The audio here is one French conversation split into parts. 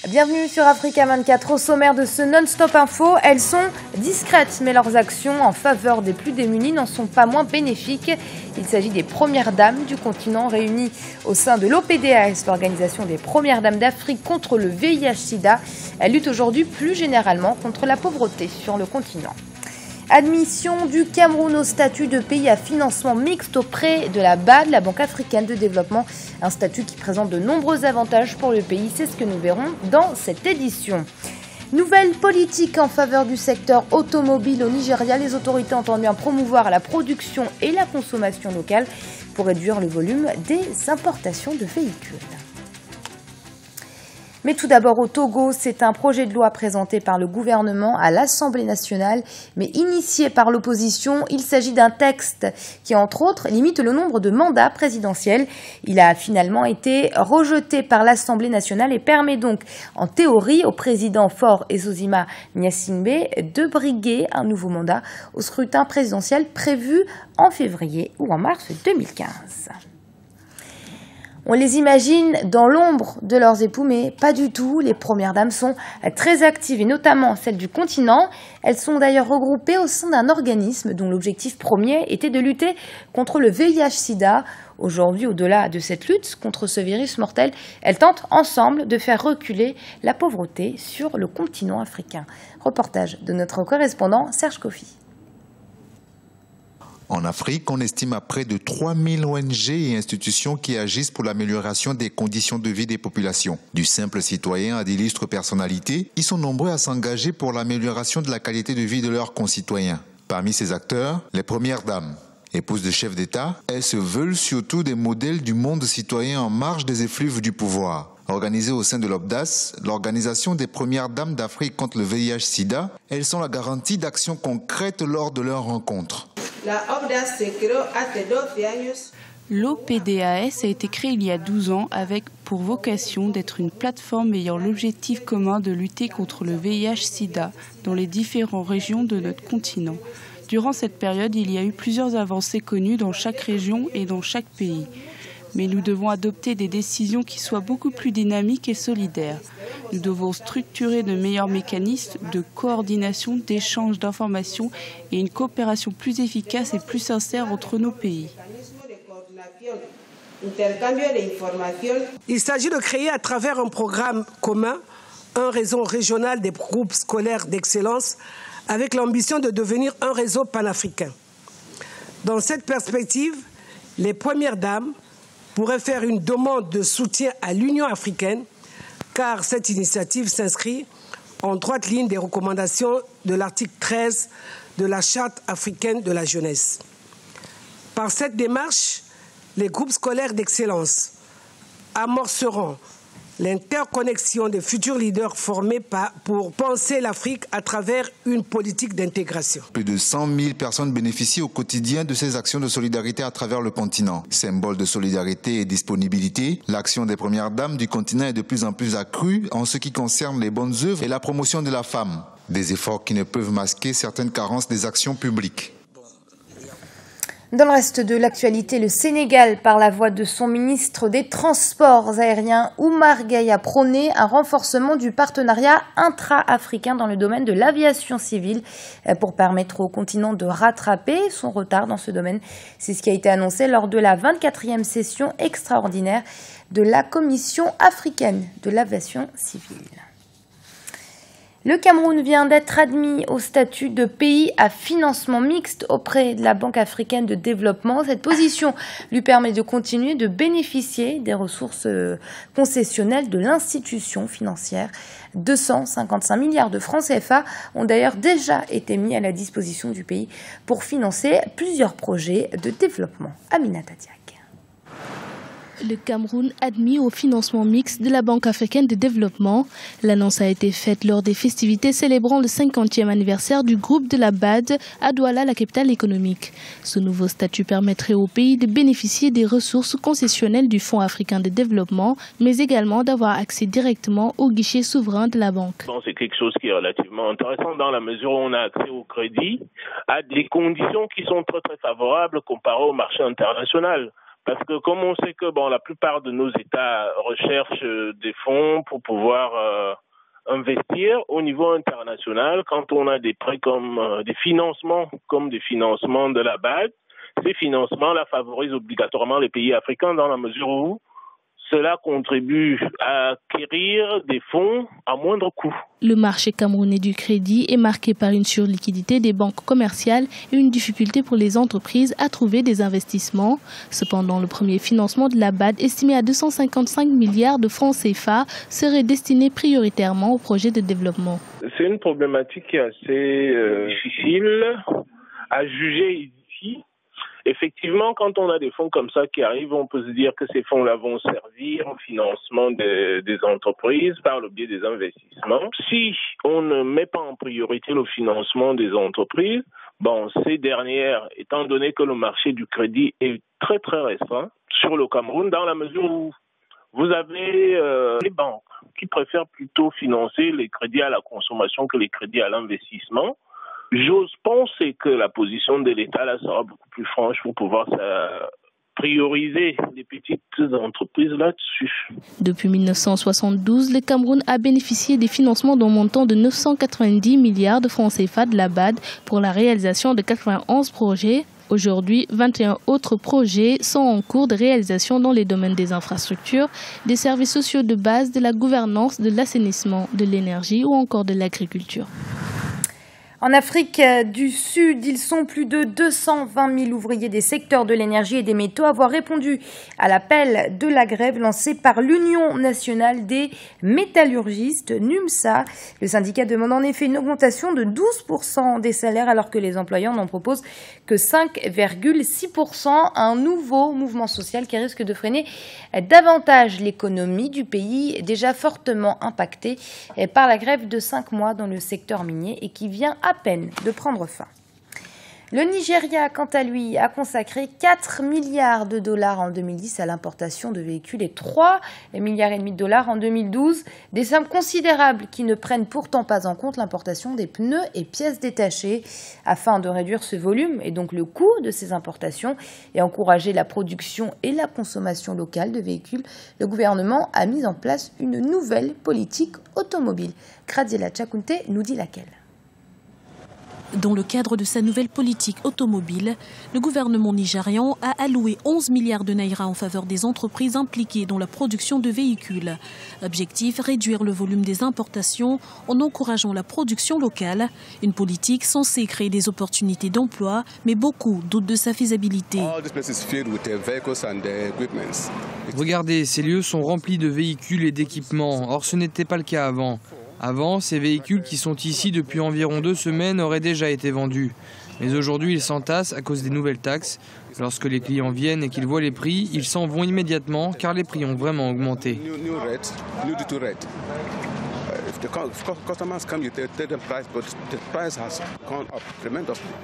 Bienvenue sur Africa 24. Au sommaire de ce non-stop info, elles sont discrètes, mais leurs actions en faveur des plus démunis n'en sont pas moins bénéfiques. Il s'agit des premières dames du continent réunies au sein de l'OPDAS, l'organisation des premières dames d'Afrique contre le VIH-Sida. Elles luttent aujourd'hui plus généralement contre la pauvreté sur le continent. Admission du Cameroun au statut de pays à financement mixte auprès de la BAD, la Banque africaine de développement. Un statut qui présente de nombreux avantages pour le pays, c'est ce que nous verrons dans cette édition. Nouvelle politique en faveur du secteur automobile au Nigeria. Les autorités entendent bien promouvoir la production et la consommation locale pour réduire le volume des importations de véhicules. Mais tout d'abord au Togo, c'est un projet de loi présenté par le gouvernement à l'Assemblée nationale, mais initié par l'opposition. Il s'agit d'un texte qui, entre autres, limite le nombre de mandats présidentiels. Il a finalement été rejeté par l'Assemblée nationale et permet donc, en théorie, au président Faure Ezozima Gnassingbé de briguer un nouveau mandat au scrutin présidentiel prévu en février ou en mars 2015. On les imagine dans l'ombre de leurs époux, mais pas du tout. Les premières dames sont très actives, et notamment celles du continent. Elles sont d'ailleurs regroupées au sein d'un organisme dont l'objectif premier était de lutter contre le VIH-Sida. Aujourd'hui, au-delà de cette lutte contre ce virus mortel, elles tentent ensemble de faire reculer la pauvreté sur le continent africain. Reportage de notre correspondant Serge Kofi. En Afrique, on estime à près de 3000 ONG et institutions qui agissent pour l'amélioration des conditions de vie des populations. Du simple citoyen à d'illustres personnalités, ils sont nombreux à s'engager pour l'amélioration de la qualité de vie de leurs concitoyens. Parmi ces acteurs, les premières dames. Épouses de chefs d'État, elles se veulent surtout des modèles du monde citoyen en marge des effluves du pouvoir. Organisées au sein de l'OPDAS, l'organisation des premières dames d'Afrique contre le VIH-Sida, elles sont la garantie d'actions concrètes lors de leurs rencontres. L'OPDAS a été créé il y a 12 ans avec pour vocation d'être une plateforme ayant l'objectif commun de lutter contre le VIH-Sida dans les différentes régions de notre continent. Durant cette période, il y a eu plusieurs avancées connues dans chaque région et dans chaque pays. Mais nous devons adopter des décisions qui soient beaucoup plus dynamiques et solidaires. Nous devons structurer de meilleurs mécanismes de coordination, d'échange d'informations et une coopération plus efficace et plus sincère entre nos pays. Il s'agit de créer à travers un programme commun un réseau régional des groupes scolaires d'excellence avec l'ambition de devenir un réseau panafricain. Dans cette perspective, les premières dames pourrait faire une demande de soutien à l'Union africaine, car cette initiative s'inscrit en droite ligne des recommandations de l'article 13 de la Charte africaine de la jeunesse. Par cette démarche, les groupes scolaires d'excellence amorceront l'interconnexion des futurs leaders formés pour penser l'Afrique à travers une politique d'intégration. Plus de 100 000 personnes bénéficient au quotidien de ces actions de solidarité à travers le continent. Symbole de solidarité et disponibilité, l'action des premières dames du continent est de plus en plus accrue en ce qui concerne les bonnes œuvres et la promotion de la femme. Des efforts qui ne peuvent masquer certaines carences des actions publiques. Dans le reste de l'actualité, le Sénégal, par la voix de son ministre des Transports aériens, Oumar Gueye, a prôné un renforcement du partenariat intra-africain dans le domaine de l'aviation civile pour permettre au continent de rattraper son retard dans ce domaine. C'est ce qui a été annoncé lors de la 24e session extraordinaire de la Commission africaine de l'aviation civile. Le Cameroun vient d'être admis au statut de pays à financement mixte auprès de la Banque africaine de développement. Cette position lui permet de continuer de bénéficier des ressources concessionnelles de l'institution financière. 255 milliards de francs CFA ont d'ailleurs déjà été mis à la disposition du pays pour financer plusieurs projets de développement. Aminata Diak. Le Cameroun admis au financement mixte de la Banque africaine de développement. L'annonce a été faite lors des festivités célébrant le 50e anniversaire du groupe de la BAD à Douala, la capitale économique. Ce nouveau statut permettrait au pays de bénéficier des ressources concessionnelles du Fonds africain de développement, mais également d'avoir accès directement au guichet souverain de la banque. C'est quelque chose qui est relativement intéressant dans la mesure où on a accès au crédit à des conditions qui sont très très favorables comparées au marché international. Parce que comme on sait que la plupart de nos États recherchent des fonds pour pouvoir investir au niveau international, quand on a des prêts comme des financements de la BAD, ces financements-là favorisent obligatoirement les pays africains dans la mesure où cela contribue à acquérir des fonds à moindre coût. Le marché camerounais du crédit est marqué par une surliquidité des banques commerciales et une difficulté pour les entreprises à trouver des investissements. Cependant, le premier financement de la BAD, estimé à 255 milliards de francs CFA, serait destiné prioritairement aux projets de développement. C'est une problématique qui est assez difficile à juger ici. Effectivement, quand on a des fonds comme ça qui arrivent, on peut se dire que ces fonds-là vont servir au financement des entreprises par le biais des investissements. Si on ne met pas en priorité le financement des entreprises, ces dernières, étant donné que le marché du crédit est très très restreint sur le Cameroun, dans la mesure où vous avez les banques qui préfèrent plutôt financer les crédits à la consommation que les crédits à l'investissement. J'ose penser que la position de l'État là sera beaucoup plus franche pour pouvoir prioriser les petites entreprises là-dessus. Depuis 1972, le Cameroun a bénéficié des financements d'un montant de 990 milliards de francs CFA de la BAD pour la réalisation de 91 projets. Aujourd'hui, 21 autres projets sont en cours de réalisation dans les domaines des infrastructures, des services sociaux de base, de la gouvernance, de l'assainissement, de l'énergie ou encore de l'agriculture. En Afrique du Sud, ils sont plus de 220 000 ouvriers des secteurs de l'énergie et des métaux à avoir répondu à l'appel de la grève lancée par l'Union nationale des métallurgistes, NUMSA. Le syndicat demande en effet une augmentation de 12% des salaires alors que les employeurs n'en proposent que 5,6%. Un nouveau mouvement social qui risque de freiner davantage l'économie du pays, déjà fortement impactée par la grève de 5 mois dans le secteur minier et qui vient à peine de prendre fin. Le Nigeria, quant à lui, a consacré 4 milliards de dollars en 2010 à l'importation de véhicules et 3,5 milliards de dollars en 2012. Des sommes considérables qui ne prennent pourtant pas en compte l'importation des pneus et pièces détachées. Afin de réduire ce volume et donc le coût de ces importations et encourager la production et la consommation locale de véhicules, le gouvernement a mis en place une nouvelle politique automobile. Kradiela Tchakounte nous dit laquelle. Dans le cadre de sa nouvelle politique automobile, le gouvernement nigérian a alloué 11 milliards de naira en faveur des entreprises impliquées dans la production de véhicules. Objectif, réduire le volume des importations en encourageant la production locale. Une politique censée créer des opportunités d'emploi, mais beaucoup doutent de sa faisabilité. Regardez, ces lieux sont remplis de véhicules et d'équipements. Or, ce n'était pas le cas avant. Avant, ces véhicules qui sont ici depuis environ 2 semaines auraient déjà été vendus. Mais aujourd'hui, ils s'entassent à cause des nouvelles taxes. Lorsque les clients viennent et qu'ils voient les prix, ils s'en vont immédiatement car les prix ont vraiment augmenté.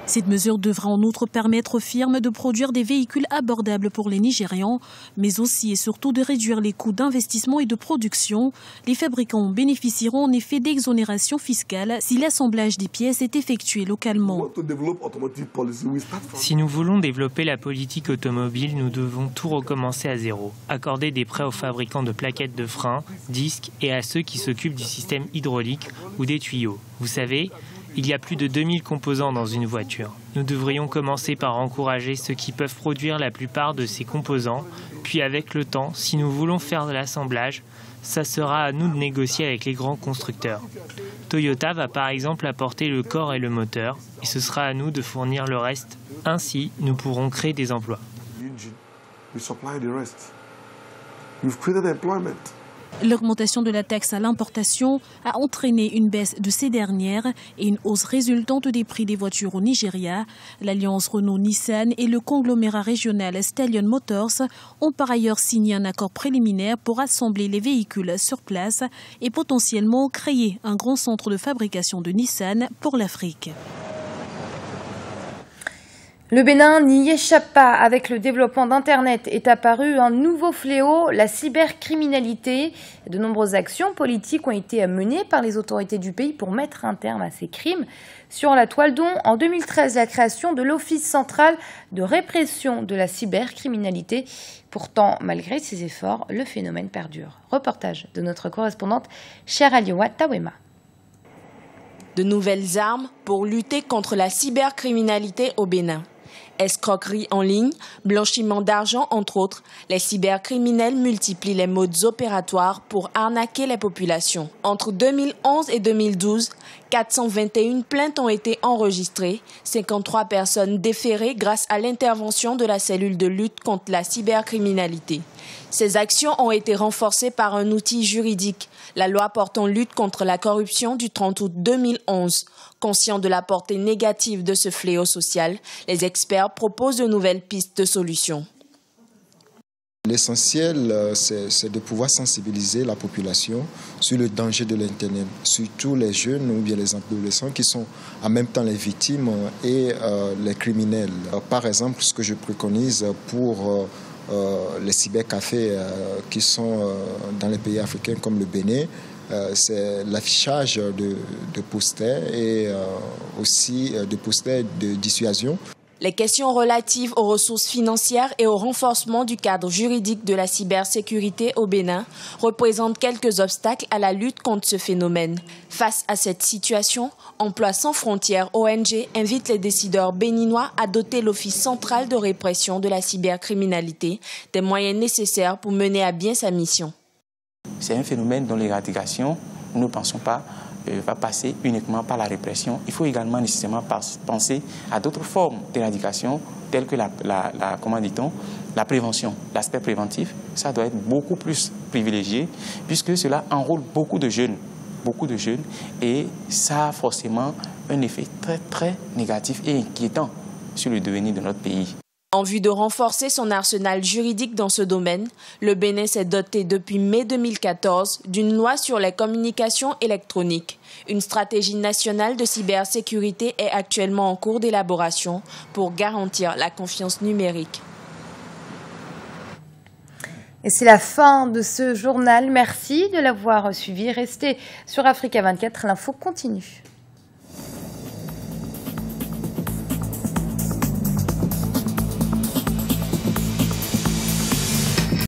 Cette mesure devra en outre permettre aux firmes de produire des véhicules abordables pour les Nigérians, mais aussi et surtout de réduire les coûts d'investissement et de production. Les fabricants bénéficieront en effet d'exonérations fiscales si l'assemblage des pièces est effectué localement. Si nous voulons développer la politique automobile, nous devons tout recommencer à zéro. Accorder des prêts aux fabricants de plaquettes de frein, disques et à ceux qui s'occupent du système hydraulique ou des tuyaux. Vous savez, il y a plus de 2000 composants dans une voiture. Nous devrions commencer par encourager ceux qui peuvent produire la plupart de ces composants, puis avec le temps, si nous voulons faire de l'assemblage, ça sera à nous de négocier avec les grands constructeurs. Toyota va par exemple apporter le corps et le moteur, et ce sera à nous de fournir le reste. Ainsi, nous pourrons créer des emplois. L'augmentation de la taxe à l'importation a entraîné une baisse de ces dernières et une hausse résultante des prix des voitures au Nigeria. L'alliance Renault-Nissan et le conglomérat régional Stallion Motors ont par ailleurs signé un accord préliminaire pour assembler les véhicules sur place et potentiellement créer un grand centre de fabrication de Nissan pour l'Afrique. Le Bénin n'y échappe pas. Avec le développement d'Internet est apparu un nouveau fléau, la cybercriminalité. De nombreuses actions politiques ont été menées par les autorités du pays pour mettre un terme à ces crimes. Sur la toile, dont en 2013 la création de l'Office central de répression de la cybercriminalité. Pourtant, malgré ces efforts, le phénomène perdure. Reportage de notre correspondante Cheraliowa Tawema. De nouvelles armes pour lutter contre la cybercriminalité au Bénin. Escroquerie en ligne, blanchiment d'argent entre autres, les cybercriminels multiplient les modes opératoires pour arnaquer les populations. Entre 2011 et 2012, 421 plaintes ont été enregistrées, 53 personnes déférées grâce à l'intervention de la cellule de lutte contre la cybercriminalité. Ces actions ont été renforcées par un outil juridique, la loi portant lutte contre la corruption du 30 août 2011. Conscients de la portée négative de ce fléau social, les experts proposent de nouvelles pistes de solutions. L'essentiel, c'est de pouvoir sensibiliser la population sur le danger de l'Internet, surtout les jeunes ou bien les adolescents qui sont en même temps les victimes et les criminels. Par exemple, ce que je préconise pour les cybercafés qui sont dans les pays africains comme le Bénin, c'est l'affichage de posters et aussi de posters de dissuasion. Les questions relatives aux ressources financières et au renforcement du cadre juridique de la cybersécurité au Bénin représentent quelques obstacles à la lutte contre ce phénomène. Face à cette situation, Emploi sans frontières ONG invite les décideurs béninois à doter l'Office central de répression de la cybercriminalité des moyens nécessaires pour mener à bien sa mission. C'est un phénomène dont l'éradication, nous ne pensons pas, va passer uniquement par la répression. Il faut également nécessairement penser à d'autres formes d'éradication, telles que la prévention. L'aspect préventif, ça doit être beaucoup plus privilégié, puisque cela enrôle beaucoup de jeunes, et ça a forcément un effet très, très négatif et inquiétant sur le devenir de notre pays. En vue de renforcer son arsenal juridique dans ce domaine, le Bénin s'est doté depuis mai 2014 d'une loi sur les communications électroniques. Une stratégie nationale de cybersécurité est actuellement en cours d'élaboration pour garantir la confiance numérique. Et c'est la fin de ce journal. Merci de l'avoir suivi. Restez sur Africa 24, l'info continue.